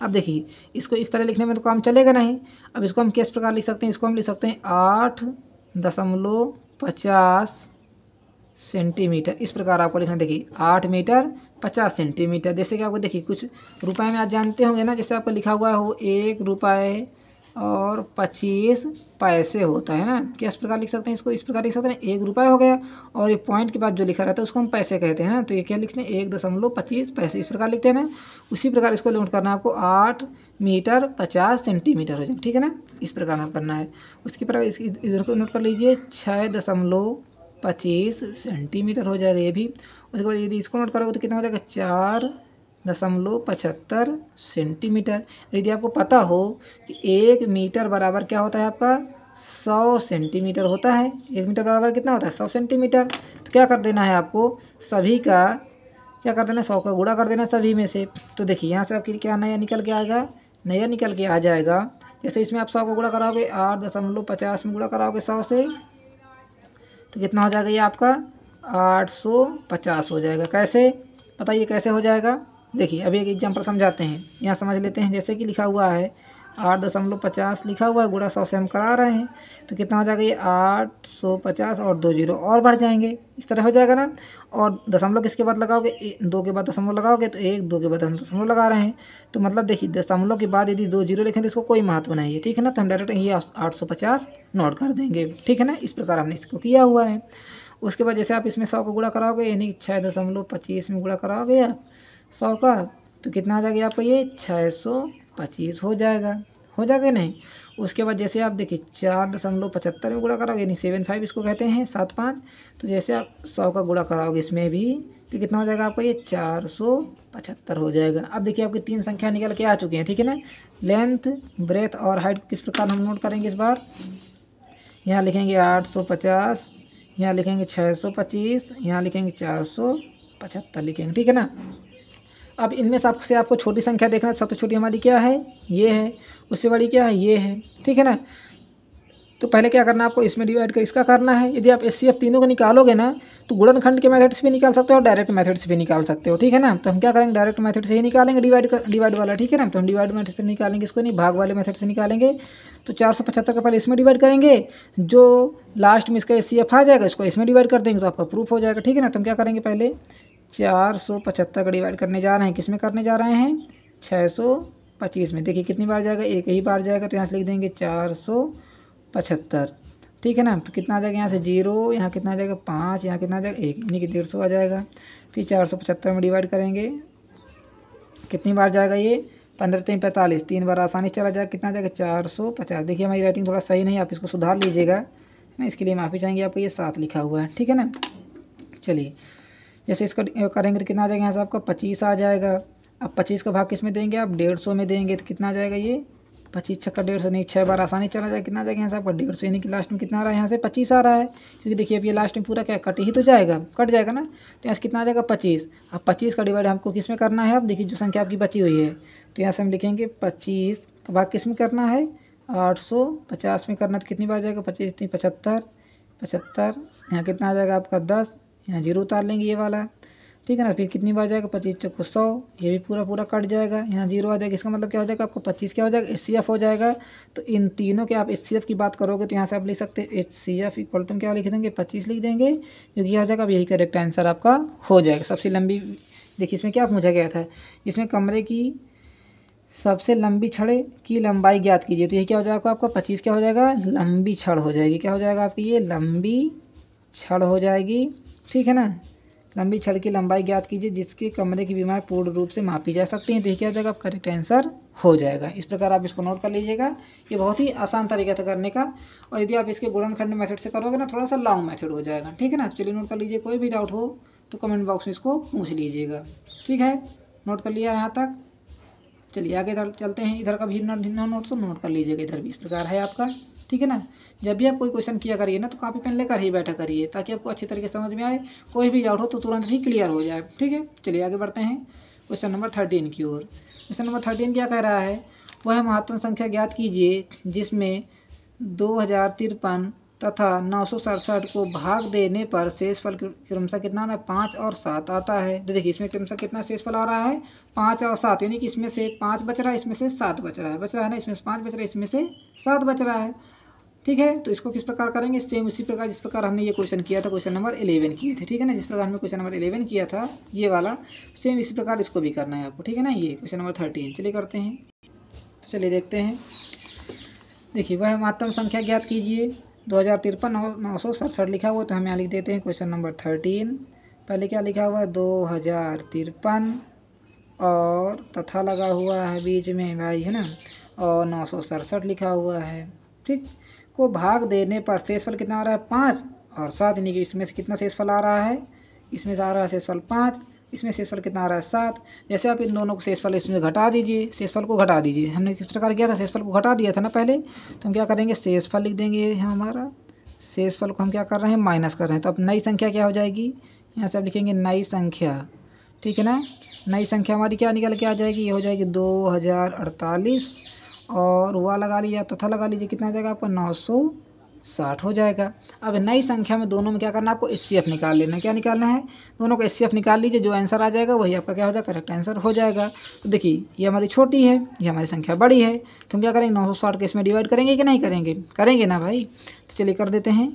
अब देखिए इसको इस तरह लिखने में तो काम चलेगा नहीं। अब इसको हम किस प्रकार लिख सकते हैं, इसको हम लिख सकते हैं 8.50 सेंटीमीटर, इस प्रकार आपको लिखना। देखिए 8 मीटर 50 सेंटीमीटर। जैसे कि आपको देखिए कुछ रुपए में आप जानते होंगे ना, जैसे आपको लिखा हुआ हो 1 रुपये और 25 पैसे होता है ना, किस प्रकार लिख सकते हैं इसको, इस प्रकार लिख सकते हैं 1 रुपये हो गया और ये पॉइंट के बाद जो लिखा रहता है उसको हम पैसे कहते हैं ना। तो ये क्या लिखते हैं 1.25 पैसे, इस प्रकार लिखते हैं ना। उसी प्रकार इसको नोट करना है आपको 8 मीटर 50 सेंटीमीटर हो जाए, ठीक है ना, इस प्रकार नोट करना है। उसके प्रकार इधर को नोट कर लीजिए 6.25 सेंटीमीटर हो जाएगा ये भी। उसके बाद यदि इसको नोट करोगे तो कितना हो जाएगा 4.75 सेंटीमीटर। यदि आपको पता हो कि 1 मीटर बराबर क्या होता है आपका 100 सेंटीमीटर होता है, 1 मीटर बराबर कितना होता है 100 सेंटीमीटर। तो क्या कर देना है आपको, सभी का क्या कर देना है 100 का गुणा कर देना सभी में से। तो देखिए यहाँ से आपकी क्या नया निकल के आएगा, नया निकल के आ जाएगा। जैसे इसमें आप 100 का गुणा कराओगे 8.50 में गुणा कराओगे 100 से तो कितना हो जाएगा ये आपका 850 हो जाएगा। कैसे बताइए कैसे हो जाएगा। देखिए अभी एक एग्जांपल समझाते हैं, यहाँ समझ लेते हैं। जैसे कि लिखा हुआ है 8.50 लिखा हुआ है, गुणा 100 से हम करा रहे हैं तो कितना हो जाएगा ये 850 और 2 जीरो और बढ़ जाएंगे, इस तरह हो जाएगा ना। और दशमलव किसके बाद लगाओगे, 2 के बाद दशमलव लगाओगे तो 1, 2 के बाद हम दशमलव लगा रहे हैं। तो मतलब देखिए दशमलव के बाद यदि 2 जीरो लिखें तो इसको कोई महत्व नहीं है, ठीक है ना। तो हम डायरेक्ट ये 850 नोट कर देंगे, ठीक है ना। इस प्रकार हमने इसको किया हुआ है। उसके बाद जैसे आप इसमें 100 को गुणा कराओगे, यानी 6.25 में गुणा कराओगे आप 100 का तो कितना आ जाएगा आपका ये 625 हो जाएगा, हो जाएगा नहीं। उसके बाद जैसे आप देखिए 4.75 में गुणा कराओगे, यानी 75 इसको कहते हैं 75। तो जैसे आप 100 का गुणा कराओगे इसमें भी तो कितना हो जाएगा आपका ये 475 हो जाएगा। अब देखिए आपकी 3 संख्या निकल के आ चुकी हैं, ठीक है ना। लेंथ ब्रेथ और हाइट को किस प्रकार हम नोट करेंगे इस बार, यहाँ लिखेंगे 850, यहाँ लिखेंगे 625, यहाँ लिखेंगे 475 लिखेंगे, ठीक है ना। अब इनमें सबसे आपको छोटी संख्या देखना है, सबसे छोटी हमारी क्या है ये है, उससे बड़ी क्या है ये है, ठीक है ना। तो पहले क्या करना है आपको, इसमें डिवाइड कर इसका करना है। यदि आप HCF तीनों को निकालोगे ना तो गुणनखंड के मेथड से भी निकाल सकते हो और डायरेक्ट मेथड से भी निकाल सकते हो, ठीक है ना। तो हम क्या करेंगे डायरेक्ट मेथड से ही निकालेंगे डिवाइड वाला, ठीक है ना। तो हम डिवाइड मेथड से निकालेंगे, इसको नहीं भाग वाले मेथड से निकालेंगे। तो 475 का पहले इसमें डिवाइड करेंगे, जो लास्ट में इसका HCF आ जाएगा इसको इसमें डिवाइड कर देंगे तो आपका प्रूफ हो जाएगा, ठीक है ना। तो हम क्या करेंगे पहले 475 का डिवाइड करने जा रहे हैं, किस में करने जा रहे हैं 625 में। देखिए कितनी बार जाएगा, एक ही बार जाएगा तो यहाँ से लिख देंगे 475, ठीक है ना। तो कितना आ जाएगा यहाँ से 0, यहाँ कितना आ जाएगा 5, यहाँ कितना आ जाएगा 1, यानी कि 150 आ जाएगा। फिर 475 में डिवाइड करेंगे, कितनी बार जाएगा ये 15 3 45, 3 बार आसानी से चला जाएगा, कितना आ जाएगा 450। देखिए हमारी राइटिंग थोड़ा सही नहीं है, आप इसको सुधार लीजिएगा, ना, इसके लिए माफ़ी चाहेंगे, आपको ये 7 लिखा हुआ है, ठीक है ना। चलिए जैसे इसका करेंगे तो कितना आ जाएगा यहाँ से आपका 25 आ जाएगा। अब 25 का भाग किस में देंगे आप, 150 में देंगे, तो कितना आ जाएगा ये 25 छक्का 150, नहीं 6 बार आसानी चला जाएगा, कितना आ जाएगा यहाँ से आपका 150, यानी कि लास्ट में कितना आ रहा है यहाँ से 25 आ रहा है, क्योंकि देखिए अब ये लास्ट में पूरा क्या कट ही तो जाएगा, कट जाएगा ना, तो यहाँ से कितना आ जाएगा 25। अब 25 का डिवाइड हमको किस में करना है, अब देखिए जो संख्या आपकी बची हुई है, तो यहाँ से हम लिखेंगे 25 का भाग किस में करना है, 850 में करना, तो कितनी बार जाएगा 25 3 75, 75 यहाँ कितना आ जाएगा आपका 10, यहाँ जीरो उतार लेंगे ये वाला, ठीक है ना। फिर कितनी बार जाएगा 25 चौको 100, ये भी पूरा पूरा कट जाएगा, यहाँ जीरो आ जाएगा। इसका मतलब क्या हो जाएगा आपको 25 क्या हो जाएगा HCF हो जाएगा। तो इन तीनों के आप HCF की बात करोगे तो यहाँ से आप लिख सकते हैं HCF इक्वल टू क्या लिख देंगे 25 लिख देंगे, जो कि हो जाएगा। अब यही करेक्ट आंसर आपका हो जाएगा। सबसे लंबी, देखिए इसमें क्या पूछा गया था, इसमें कमरे की सबसे लंबी छड़ की लंबाई ज्ञात कीजिए, तो ये क्या हो जाएगा आपका 25 क्या हो जाएगा लंबी छड़ हो जाएगी, क्या हो जाएगा आपकी ये लंबी छड़ हो जाएगी, ठीक है ना। लंबी छड़ की लंबाई ज्ञात कीजिए जिसके कमरे की बीमारी पूर्ण रूप से मापी जा सकती है, तो ये क्या हो जाएगा आपका करेक्ट आंसर हो जाएगा। इस प्रकार आप इसको नोट कर लीजिएगा, ये बहुत ही आसान तरीका था करने का। और यदि आप इसके गुणनखंड मेथड से करोगे ना, थोड़ा सा लॉन्ग मेथड हो जाएगा, ठीक है ना। चलिए नोट कर लीजिए, कोई भी डाउट हो तो कमेंट बॉक्स में इसको पूछ लीजिएगा, ठीक है। नोट कर लिया यहाँ तक, चलिए आगे चलते हैं। इधर का भी नोट तो नोट कर लीजिएगा, इधर भी इस प्रकार है आपका, ठीक है ना। जब भी आप कोई क्वेश्चन किया करिए ना, तो कॉपी पेन लेकर ही बैठा करिए, ताकि आपको अच्छी तरीके से समझ में आए, कोई भी डाउट हो तो तुरंत ही क्लियर हो जाए, ठीक है। चलिए आगे बढ़ते हैं क्वेश्चन नंबर 13 की ओर। क्वेश्चन नंबर 13 क्या कह रहा है, वह महत्वपूर्ण संख्या ज्ञात कीजिए जिसमें 2053 तथा 967 को भाग देने पर शेषफल क्रमशः कितना ना 5 और 7 आता है। तो देखिए इसमें क्रमशः कितना शेषफल आ रहा है 5 और 7, यानी कि इसमें से 5 बच रहा है, इसमें से 7 बच रहा है ना, इसमें से 5 बच रहा है, इसमें से 7 बच रहा है, ठीक है। तो इसको किस प्रकार करेंगे, सेम उसी प्रकार जिस प्रकार हमने ये क्वेश्चन किया था, क्वेश्चन नंबर 11 किए थे, ठीक है ना। जिस प्रकार हमने क्वेश्चन नंबर 11 किया था ये वाला, सेम इसी प्रकार इसको भी करना है आपको, ठीक है ना। ये क्वेश्चन नंबर 13 चलिए करते हैं। तो चलिए देखते हैं, देखिए वह महत्तम संख्या ज्ञात कीजिए, 2053 967 लिखा हुआ, तो हम यहाँ लिख देते हैं क्वेश्चन नंबर 13। पहले क्या लिखा हुआ है 2053 और तथा लगा हुआ है बीच में भाई, है ना, और 967 लिखा हुआ है, ठीक। को भाग देने पर शेषफल कितना आ रहा है 5 और 7, यानी कि इसमें से कितना शेषफल आ रहा है, इसमें से आ रहा है शेषफल 5, इसमें शेषफल कितना आ रहा है 7। जैसे आप इन दोनों को शेषफल इसमें घटा दीजिए, शेषफल को घटा दीजिए, हमने किस प्रकार किया था, शेषफल को घटा दिया था ना पहले, तो हम क्या करेंगे शेषफल लिख देंगे, यहाँ हमारा शेषफल को हम क्या कर रहे हैं माइनस कर रहे हैं। तो अब नई संख्या क्या हो जाएगी, यहाँ से आप लिखेंगे नई संख्या, ठीक है ना। नई संख्या हमारी क्या निकल के आ जाएगी, ये हो जाएगी 2048 और वह लगा लीजिए तथा लगा लीजिए, कितना आ जाएगा आपका 960 हो जाएगा। अब नई संख्या में दोनों में क्या करना है आपको HCF निकाल लेना है, क्या निकालना है, दोनों को HCF निकाल लीजिए, जो आंसर आ जाएगा वही आपका क्या हो जाएगा करेक्ट आंसर हो जाएगा। तो देखिए ये हमारी छोटी है, ये हमारी संख्या बड़ी है, तो हम क्या करेंगे 960 के इसमें डिवाइड करेंगे कि नहीं करेंगे, करेंगे ना भाई। तो चलिए कर देते हैं,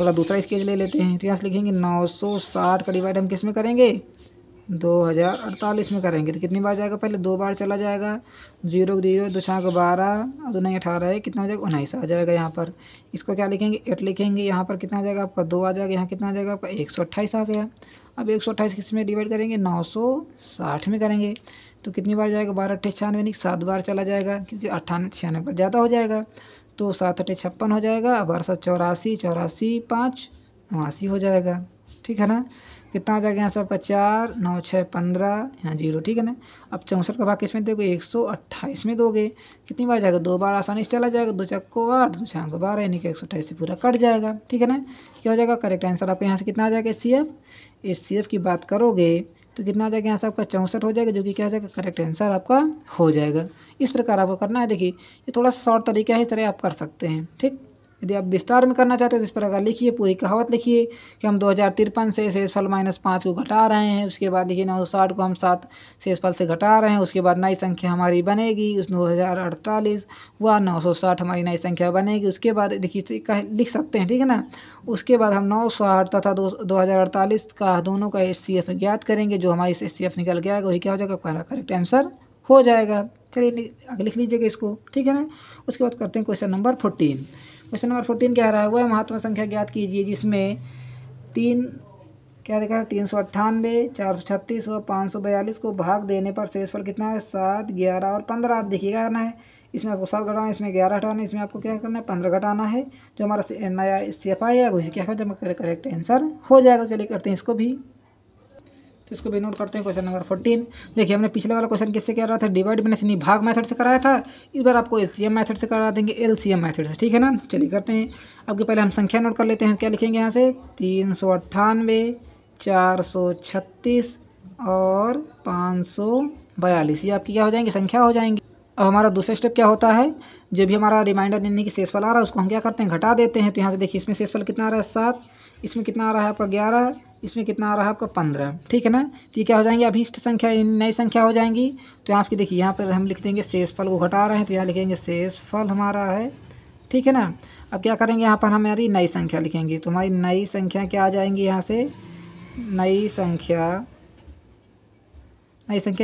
थोड़ा दूसरा स्केच ले लेते हैं। तो यहाँ से लिखेंगे 960 का डिवाइड हम किस में करेंगे 2048 में करेंगे, तो कितनी बार जाएगा, पहले 2 बार चला जाएगा, 0 0 2 6 12 और 2 9 18 है, कितना हो जाएगा 19 आ जाएगा यहाँ पर। इसको क्या लिखेंगे 8 लिखेंगे, यहाँ पर कितना आ जाएगा आपका 2 आ जाएगा, यहाँ कितना आ जाएगा आपका 128 आ गया। अब 128 किस में डिवाइड करेंगे 960 में करेंगे, तो कितनी बार जाएगा 12 8 96, यानी 7 बार चला जाएगा, क्योंकि 98 96 पर ज़्यादा हो जाएगा, तो 7 8 56 हो जाएगा, 12 7 84 84 5 89 हो जाएगा, ठीक है ना। कितना आ जाएगा यहाँ से आपका 4 9 6 15, यहाँ 0, ठीक है ना। अब 64 का भाग किस में दोगे 128 में दोगे, कितनी बार जाएगा 2 बार आसानी से चला जाएगा, 2 चक्को 8 2 छक्को 12, यानी कि 128 से पूरा कट जाएगा, ठीक है ना। क्या हो जाएगा करेक्ट आंसर आपका यहाँ से कितना आ जाएगा HCF की बात करोगे तो कितना आ जाएगा यहाँ से आपका 64 हो जाएगा, जो कि क्या हो जाएगा करेक्ट आंसर आपका हो जाएगा। इस प्रकार आपको करना है, देखिए ये थोड़ा सा शॉर्ट तरीका है, इस तरह आप कर सकते हैं, ठीक। यदि आप विस्तार में करना चाहते हो तो इस प्रकार लिखिए, पूरी कहावत लिखिए कि हम 2053 से शेषफल -5 को घटा रहे हैं, उसके बाद लिखिए 960 को हम 7 शेषफल से घटा रहे हैं, उसके बाद नई संख्या हमारी बनेगी उस 2048 व 960 हमारी नई संख्या बनेगी। उसके बाद देखिए लिख सकते हैं, ठीक है ना। उसके बाद हम 960 तथा 2048 का दोनों का HCF ज्ञात करेंगे, जो हमारी HCF निकल के आएगा वही क्या हो जाएगा हमारा करेक्ट आंसर हो जाएगा। चलिए आगे लिख लीजिएगा इसको, ठीक है ना। उसके बाद करते हैं क्वेश्चन नंबर 14। क्वेश्चन नंबर 14 क्या रहा है, वह महत्वपूर्ण संख्या ज्ञात कीजिए जिसमें 3 क्या देखा है 398 436 व 542 को भाग देने पर शेषफल कितना है 7 11 और 15। आप देखिए क्या करना है इसमें आपको 7 घटाना है, इसमें 11 हटाना है, इसमें आपको क्या करना है 15 घटाना है। जो हमारा नया CF आएगा उसे क्या हो जाएगा करेक्ट आंसर हो जाएगा। चलिए करते हैं इसको भी, तो इसको भी नोट करते हैं। क्वेश्चन नंबर 14 देखिए, हमने पिछले वाला क्वेश्चन किससे करा था, डिवाइड माइनस भाग मेथड से कराया था। इस बार आपको LCM मेथड से करा देंगे, LCM मेथड से, ठीक है ना। चलिए करते हैं। अब पहले हम संख्या नोट कर लेते हैं। क्या लिखेंगे यहाँ से 398, 436 और 542, ये आपकी क्या हो जाएंगी संख्या हो जाएंगी। अब हमारा दूसरा स्टेप क्या होता है, जो भी हमारा रिमाइंडर यानी कि शेषफल आ रहा है उसको हम क्या करते हैं घटा देते हैं। तो यहाँ से देखिए इसमें शेषफल कितना आ रहा है 7, इसमें कितना आ रहा है आपका 11, इसमें कितना आ रहा है आपका 15, ठीक है ना। तो ये क्या हो जाएंगे अभीष्ट संख्या, नई संख्या हो जाएंगी। तो यहाँ की देखिए यहाँ पर हम लिख देंगे शेषफल को घटा रहे हैं, तो यहाँ लिखेंगे शेषफल हमारा है, ठीक है ना। अब क्या करेंगे यहाँ पर हमारी नई संख्या लिखेंगे। तो हमारी नई संख्या क्या आ जाएंगी, यहाँ से नई संख्या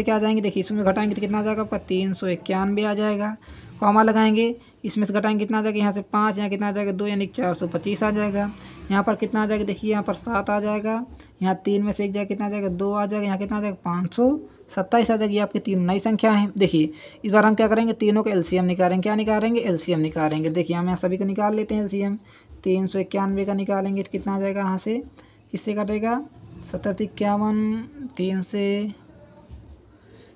क्या आ जाएंगी, देखिए इसमें घटाएंगे तो कितना आ जाएगा आपका 391 आ जाएगा। कॉमा लगाएंगे, इसमें से घटाएंगे कितना आ जाएगा, यहाँ से 5, यहाँ कितना आ जाएगा 2 यानी 425 आ जाएगा। यहाँ पर कितना आ जाएगा, देखिए यहाँ पर 7 आ जाएगा, यहाँ 3 में से एक जाएगा कितना आ जाएगा 2 आ जाएगा, यहाँ कितना आ जाएगा 527 आ जाएगी। ये आपकी 3 नई संख्या है। देखिए इस बार हम क्या करेंगे, तीनों का LCM निकालेंगे। क्या निकालेंगे, LCM निकालेंगे। देखिए हम यहाँ सभी को निकाल लेते हैं LCM। 391 का निकालेंगे तो कितना आ जाएगा, यहाँ से किससे कटेगा 70 51, 3 से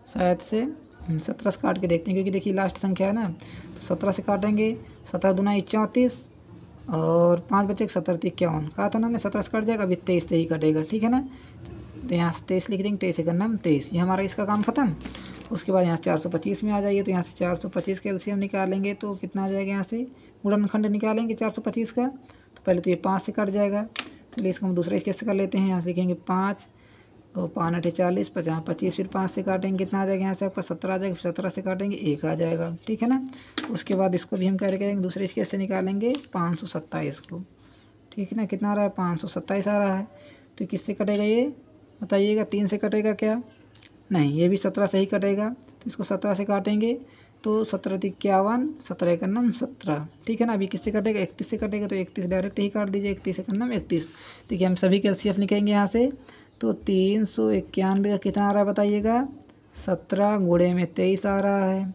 शायद से 17 से काट के देखते हैं, क्योंकि देखिए लास्ट संख्या है ना। तो 17 से काटेंगे, 17 दूना 34 और 5 बचे 17 51, कहा था ना हमने 17 से कट जाएगा, अभी 23 से ही कटेगा, ठीक है ना। तो यहाँ से 23 लिख देंगे, 23 से करना 23, ये हमारा इसका काम खत्म। उसके बाद यहाँ से 425 में आ जाइए। तो यहाँ से 425 का LCM निकालेंगे तो कितना आ जाएगा, यहाँ से गुणनखंड निकालेंगे 425 का। तो पहले तो ये 5 से कट जाएगा, चलिए इसको हम दूसरे स्केच से कर लेते हैं। यहाँ से लिखेंगे 5 और 5 8 40, 50 25, फिर 5 से काटेंगे कितना आ जाएगा, यहाँ से आपका 17 आ जाएगा, 17 से काटेंगे 1 आ जाएगा, ठीक है ना। उसके बाद इसको भी हम क्या करेंगे, दूसरे स्केच से निकालेंगे 527 को, ठीक है ना। कितना आ रहा है 527 आ रहा है। तो किससे कटेगा ये बताइएगा, 3 से कटेगा क्या, नहीं ये भी 17 से ही कटेगा। तो इसको 17 से काटेंगे तो 17 51, 17 का नाम 17, ठीक है ना। अभी किससे कटेगा 31 से कटेगा, तो 31 डायरेक्ट ही काट दीजिए, 31 से करना 31। ठीक है, हम सभी के LCM लिखेंगे यहाँ से। तो 391 का कितना आ रहा है बताइएगा, 17 गुणे में 23 आ रहा है।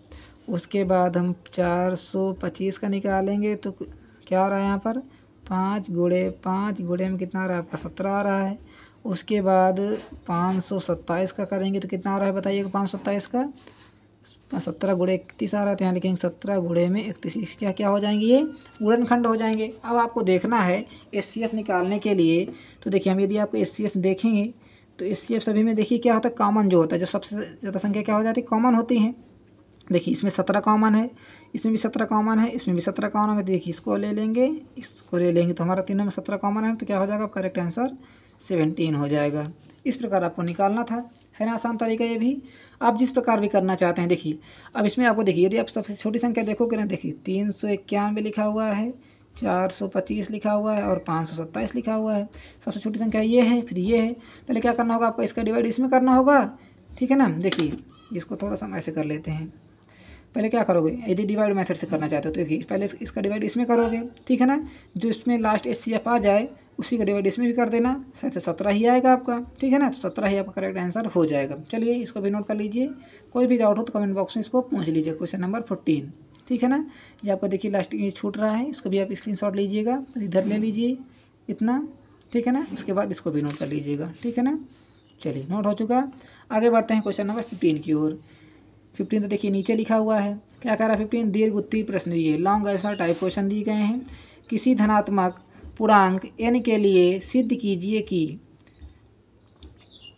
उसके बाद हम 425 का निकालेंगे तो क्या आ रहा है यहाँ पर 5 गुणे में कितना आ रहा है आपका 17 आ रहा है। उसके बाद 527 का करेंगे तो कितना आ रहा है बताइएगा 527 का 17 गुणे 31 आ रहा है। तो यहाँ लिखेंगे 17 गुणे में 31, क्या क्या हो जाएंगे ये गुणनखंड हो जाएंगे। अब आपको देखना है SCF निकालने के लिए। तो देखिए हम यदि आपको SCF देखेंगे तो SCF सभी में देखिए क्या होता है, कॉमन जो होता है, जो सबसे ज़्यादा संख्या क्या हो जाती है कॉमन होती हैं। देखिए इसमें 17 कॉमन है, इसमें भी 17 कॉमन है, इसमें भी 17 कॉमन है। देखिए इसको ले लेंगे, इसको ले लेंगे, तो हमारा तीनों में 17 कॉमन है। तो क्या हो जाएगा करेक्ट आंसर 17 हो जाएगा। इस प्रकार आपको निकालना था, है ना, आसान तरीका ये भी। आप जिस प्रकार भी करना चाहते हैं। देखिए अब इसमें आपको देखिए यदि आप सबसे छोटी संख्या देखोगे ना, देखिए 391 लिखा हुआ है, 425 लिखा हुआ है और 527 लिखा हुआ है। सबसे छोटी संख्या ये है, फिर ये है। पहले क्या करना होगा आपको, इसका डिवाइड इसमें करना होगा, ठीक है ना। देखिए इसको थोड़ा सा हम ऐसे कर लेते हैं। पहले क्या करोगे, यदि डिवाइड मेथड से करना चाहते हो तो देखिए पहले इसका डिवाइड इसमें करोगे, ठीक है ना। जो इसमें लास्ट SCF आ जाए उसी का डिवाइड इसमें भी कर देना, शायद से 17 ही आएगा आपका, ठीक है ना। तो 17 ही आपका करेक्ट आंसर हो जाएगा। चलिए इसको भी नोट कर लीजिए, कोई भी डाउट हो तो कमेंट बॉक्स में इसको पूछ लीजिए। क्वेश्चन नंबर 14, ठीक है ना। ये आपका देखिए लास्ट ये छूट रहा है, इसको भी आप स्क्रीनशॉट लीजिएगा, इधर ले लीजिए इतना, ठीक है ना। उसके बाद इसको भी नोट कर लीजिएगा, ठीक है ना। चलिए नोट हो चुका, आगे बढ़ते हैं क्वेश्चन नंबर 15 की ओर। 15 तो देखिए नीचे लिखा हुआ है, क्या कह रहा है 15 दीर्घ उत्तरीय प्रश्न दिए, लॉन्ग आंसर टाइप क्वेश्चन दिए गए हैं। किसी धनात्मक पूर्णांक n के लिए सिद्ध कीजिए कि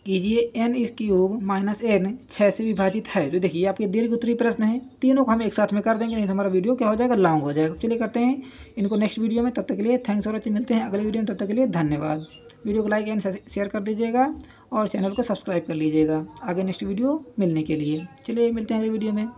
n³ माइनस n 6 से विभाजित है। तो देखिए आपके दीर्घ उत्तरीय प्रश्न है, तीनों को हम एक साथ में कर देंगे, नहीं तो हमारा वीडियो क्या हो जाएगा लॉन्ग हो जाएगा। चलिए करते हैं इनको नेक्स्ट वीडियो में, तब तक के लिए थैंक्स फॉर वॉचिंग। मिलते हैं अगले वीडियो में, तब तक के लिए धन्यवाद। वीडियो को लाइक एंड शेयर कर दीजिएगा और चैनल को सब्सक्राइब कर लीजिएगा आगे नेक्स्ट वीडियो मिलने के लिए। चलिए मिलते हैं अगले वीडियो में।